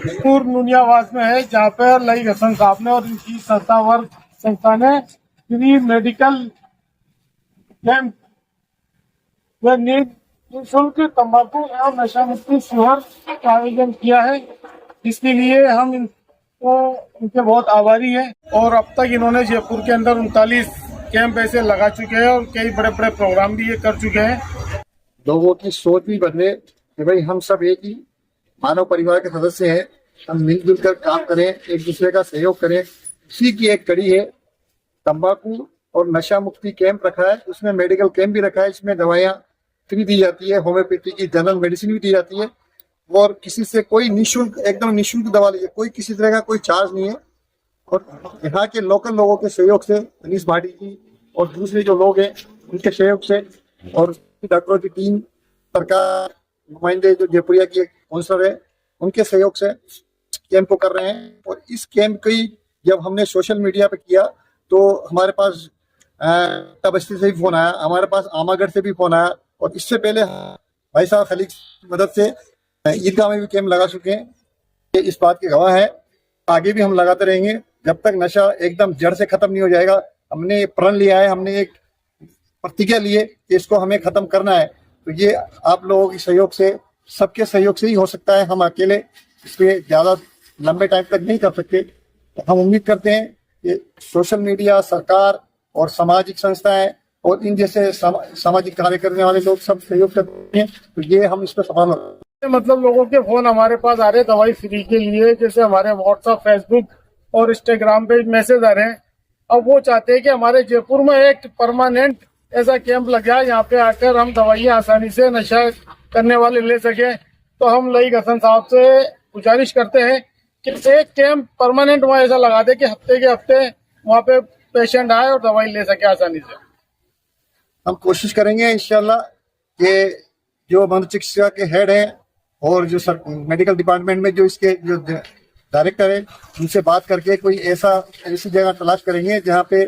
पूर्व नुनियावास में है, जहाँ पर लई हसन साहब ने और इनकी संस्था ने फ्री मेडिकल कैंप व निःशुल्क तंबाकू एवं नशा मुक्ति शिविर का आयोजन किया है, जिसके लिए हम इनके बहुत आभारी हैं। और अब तक इन्होंने जयपुर के अंदर 39 कैंप ऐसे लगा चुके हैं और कई बड़े बड़े प्रोग्राम भी ये कर चुके हैं। लोगों की सोच भी बदले कि भाई हम सब एक ही मानव परिवार के सदस्य हैं, हम मिलजुल कर काम करें, एक दूसरे का सहयोग करें। इसी की एक कड़ी है तंबाकू और नशा मुक्ति कैंप रखा है, उसमें मेडिकल कैंप भी रखा है। इसमें दवाइयाँ फ्री दी जाती है, होम्योपैथी की जनरल मेडिसिन भी दी जाती है और किसी से कोई निःशुल्क, एकदम निःशुल्क दवा लीजिए, कोई किसी तरह का कोई चार्ज नहीं है। और यहाँ के लोकल लोगों के सहयोग से, अनीस भाटी जी और दूसरे जो लोग हैं उनके सहयोग से और डॉक्टरों की टीम, सरकार, नुमाइंदे जो जयपुरिया की काउंसलर है उनके सहयोग से कैंप को कर रहे हैं। और इस कैंप की जब हमने सोशल मीडिया पे किया तो हमारे पास बस्ती से भी फोन आया, हमारे पास आमागढ़ से भी फोन आया और इससे पहले भाई साहब खलीक की मदद से ईदगाह में भी कैंप लगा चुके हैं। ये इस बात के गवाह है, आगे भी हम लगाते रहेंगे जब तक नशा एकदम जड़ से खत्म नहीं हो जाएगा। हमने प्रण लिया है, हमने एक प्रतिज्ञा ली है कि इसको हमें खत्म करना है। तो ये आप लोगों के सहयोग से, सबके सहयोग से ही हो सकता है। हम अकेले इसपे ज्यादा लंबे टाइम तक नहीं कर सकते। तो हम उम्मीद करते हैं कि सोशल मीडिया, सरकार और सामाजिक संस्थाएं और इन जैसे सामाजिक कार्य करने वाले लोग सब सहयोग करते हैं तो ये हम इस पर सफल हो। मतलब लोगों के फोन हमारे पास आ रहे दवाई फ्री के लिए, जैसे हमारे व्हाट्सएप, फेसबुक और इंस्टाग्राम पे मैसेज आ रहे हैं। अब वो चाहते हैं कि हमारे जयपुर में एक परमानेंट ऐसा कैंप लग जाए, यहाँ पे आकर हम दवाइयाँ आसानी से नशा करने वाले ले सके। तो हम लई हसन साहब से गुजारिश करते हैं कि एक कैंप परमानेंट वहाँ ऐसा लगा दे कि हफ्ते के हफ्ते वहाँ पे पेशेंट आए और दवाई ले सके आसानी से। हम कोशिश करेंगे इंशाल्लाह कि जो मनोचिकित्सा के हेड हैं और जो मेडिकल डिपार्टमेंट में जो इसके जो डायरेक्टर है उनसे बात करके कोई ऐसी जगह तलाश करेंगे जहाँ पे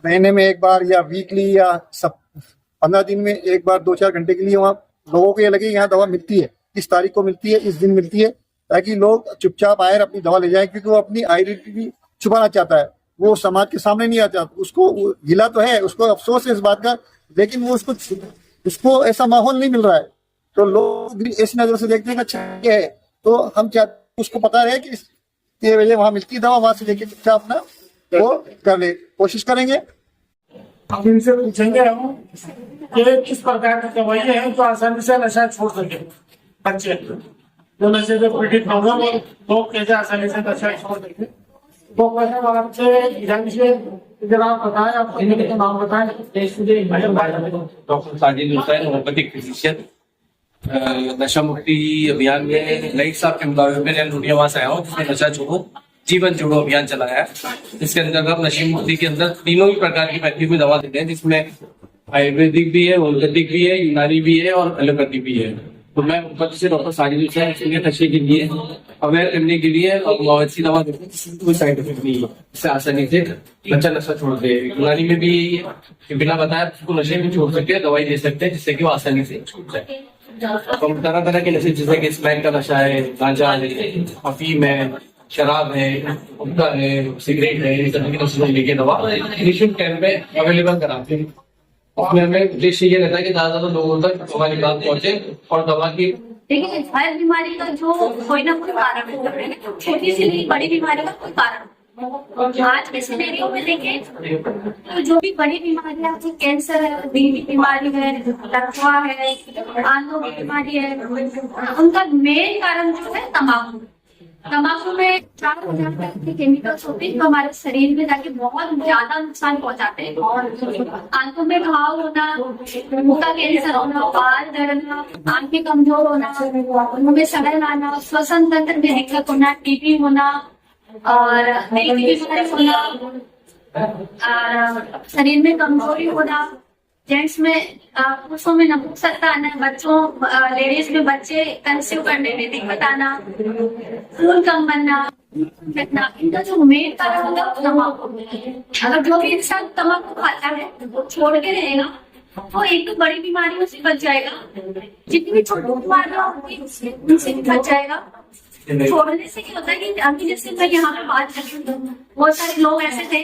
महीने में एक बार या वीकली या 15 दिन में एक बार 2-4 घंटे के लिए वहाँ लोगों को ये लगे यहाँ दवा मिलती है, इस तारीख को मिलती है, इस दिन मिलती है, ताकि लोग चुपचाप आए अपनी दवा ले जाए। क्योंकि वो अपनी आइडेंटिटी छुपाना चाहता है, वो समाज के सामने नहीं आता। उसको गिला तो है, उसको अफसोस है इस बात का, लेकिन वो उसको ऐसा माहौल नहीं मिल रहा है। तो लोग ऐसी नजर से देखते हैं कि अच्छा है, तो हम चाहते उसको पता रहे कि ये वजह वहां मिलती है दवा, वहां से लेके चुपचाप अपना वो कर ले, कोशिश करेंगे। हम इनसे पूछेंगे हम कि किस प्रकार की दवाइयाँ हैं तो आसानी से नशा छोड़ सके बच्चे, जो नशे से पीड़ित लोग हैं वो लोग कैसे आसानी से नशा छोड़ सके। तो मैंने आपसे जानिए जरा आप बताएं, आप नाम बताएं। Doctor Sajid Hussain, homeopathic physician. नशा मुक्ति अभियान में लई साहब के मुताबिक मैं नुनियावास आया हूँ, जिसमें नशा छोड़ो जीवन जोड़ो अभियान चलाया है। इसके अंतर्गत नशा मुक्ति के अंदर तीनों ही प्रकार की व्यक्ति में दवा देते हैं, जिसमें आयुर्वेदिक भी है, होम्योपैथिक भी है, यूनानी भी है और एलोपैथी भी है। तो मैं ऊपर से डॉक्टर साजिद हुसैन नशे के लिए अवेयर करने के लिए और ऐसी दवा देते हैं कोई साइड इफेक्ट नहीं है, इससे आसानी से बच्चा नशा छोड़ दे। यूनानी में भी यही है कि बिना बताए उसको नशे में छोड़ सकते हैं, दवाई दे सकते हैं जिससे कि वो आसानी से छूट जाए। तो तरह तरह के नशे जैसे कि स्मैक का नशा है, गांजा है, अफीम है, शराब है, हुक्का है, सिगरेट है, इस तरह के नशे लेके दवा निःशुल्क कैंप में अवेलेबल कराते हैं। उसमें हमें उद्देश्य ये रहता है कि ज्यादा लोगों तक हमारी बात पहुंचे और दवा की। देखिए, हर बीमारी का जो कोई ना कोई कारण होता है, छोटी सी नहीं बड़ी बीमारी का कोई कारण। आज के सिनेरियो में देखें तो जो भी बड़ी बीमारियां, कैंसर है, दिल की बीमारी है, लकवा है, आंतों की बीमारी है, उनका मेन कारण जो है तंबाकू। तंबाकू में 4000 के केमिकल्स होते हैं जो हमारे शरीर में जाके बहुत ज्यादा नुकसान पहुंचाते हैं। आंखों में घाव होना, मुंह का कैंसर होना, बाल झड़ना, आंखें कमजोर होना, मुंह में सड़न आना, श्वसन तंत्र में दिक्कत होना, टीबी होना और दिल की बीमारी होना, और शरीर में कमजोरी होना, जेंट्स में पुरुषों में नपुंसकता आना, बच्चों लेडीज में बच्चे कंसीव करने में दिक्कत आना, खून कम बनना, इनका जो मेन कारण होगा वो तंबाकू। अगर जो भी इंसान तंबाकू खाता है वो छोड़ के रहेगा वो एक तो बड़ी बीमारियों से बच जाएगा, जितनी भी छोटी बीमारियां होंगी उनसे भी बच जाएगा। छोड़ने से क्या होता है कि अभी जैसे मैं यहाँ पे बात कर रही हूँ बहुत सारे लोग ऐसे थे